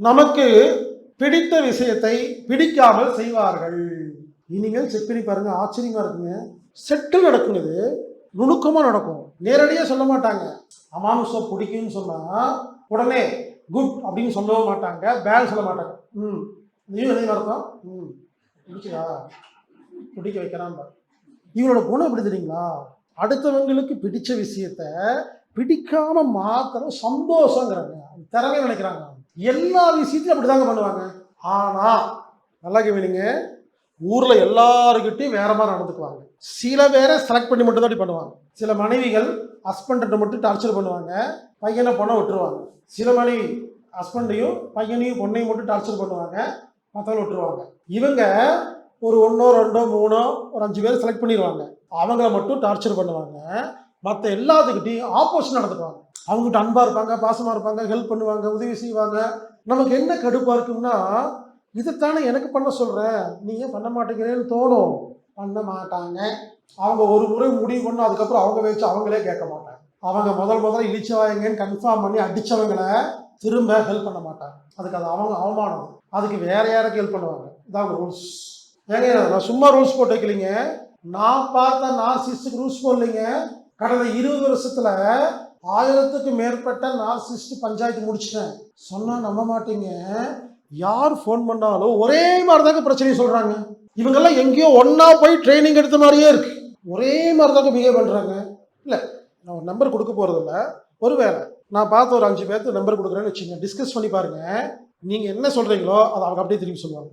நமக்கு பிடித்த விஷயத்தை பிடிக்காமல் செய்வார்கள். இனிமேல் செக் பண்ணி பாருங்க, ஆச்சரியமா இருக்குங்க. செட்டில் நடக்குங்க, இது நுணுக்கமா நடக்கும். நேரடியாக சொல்ல மாட்டாங்க. அமானுஷ பிடிக்கும்னு சொன்னா உடனே குட் அப்படின்னு சொல்லவும் மாட்டாங்க, பேட் சொல்ல மாட்டாங்க. நீயும் என்ன அர்த்தம்? பிடிச்சதா பிடிக்க வைக்கிறான். இவங்களோட குணம் எப்படி தெரியுங்களா? அடுத்தவங்களுக்கு பிடிச்ச விஷயத்த பிடிக்காம மாத்திர சந்தோஷங்கிறாங்க, திறமை நினைக்கிறாங்க. எல்லா விஷயத்தையும் அப்படிதாங்க பண்ணுவாங்க. ஆனா நல்லா கேவீங்க, ஊர்ல எல்லாருக்கிட்டையும் வேற மாதிரி நடந்துக்குவாங்க. சில பேரை செலக்ட் பண்ணி மட்டும் தான் அப்படி பண்ணுவாங்க. சில மனைவிகள் ஹஸ்பண்ட மட்டும் டார்ச்சர் பண்ணுவாங்க, பையனை பொண்ணை விட்டுருவாங்க. சில மனைவி ஹஸ்பண்டையும் பையனையும் பொண்ணையும் மட்டும் டார்ச்சர் பண்ணுவாங்க, மற்றவங்க விட்டுருவாங்க. இவங்க ஒரு 1 2 3 ஒரு 5 பேர் செலக்ட் பண்ணிடுவாங்க, அவங்கள மட்டும் டார்ச்சர் பண்ணுவாங்க. மற்ற எல்லாத்துக்கிட்டையும் ஆப்போசிட் நடந்துக்குவாங்க. அவங்ககிட்ட அன்பா இருப்பாங்க, பாசமா இருப்பாங்க, ஹெல்ப் பண்ணுவாங்க, உதவி செய்வாங்க. நமக்கு என்ன கடுப்பா இருக்கும்னா, இதுதானே எனக்கு பண்ண சொல்றேன், நீங்க பண்ண மாட்டேங்கிறேன்னு தோணும். பண்ண மாட்டாங்க. அவங்க ஒரு முறை முடிவு பண்ண அதுக்கப்புறம் அவங்க வச்சு அவங்களே கேட்க மாட்டாங்க. அவங்க முதல்ல இழிச்சவாயங்கன்னு கன்ஃபார்ம் பண்ணி அடிச்சவங்களை திரும்ப ஹெல்ப் பண்ண மாட்டாங்க. அதுக்கு அது அவங்க அவமானம். அதுக்கு வேற யாருக்கு ஹெல்ப் பண்ணுவாங்க. இதான் ரூல்ஸ். ஏங்க நான் சும்மா ரூல்ஸ் போட்டு வைக்கலைங்க, நான் பார்த்த நார்சிஸ்டுக்கு ரூல்ஸ் போடலைங்க. கடந்த 20 வருஷத்துல 1000க்கு மேற்பட்ட நார்சிஸ்ட் பஞ்சாயத்து முடிச்சிட்டேன். சொன்னா நம்ப மாட்டீங்க, யார் ஃபோன் பண்ணாலும் ஒரே மாதிரி தாங்க பிரச்சனையை சொல்றாங்க. இவங்கெல்லாம் எங்கேயோ ஒன்னா போய் ட்ரைனிங் எடுத்த மாதிரியே இருக்கு. ஒரே மாதிரி தாங்க பிஹேவ் பண்றாங்க. இல்ல நான் ஒரு நம்பர் கொடுக்க போறது இல்லை, ஒருவேளை நான் பார்த்து ஒரு 5 பேருக்கு நம்பர் கொடுக்குறேன்னு வச்சுங்க, டிஸ்கஸ் பண்ணி பாருங்க. நீங்க என்ன சொல்றீங்களோ அதை அவங்க அப்படியே திரும்பி சொல்லுவாங்க.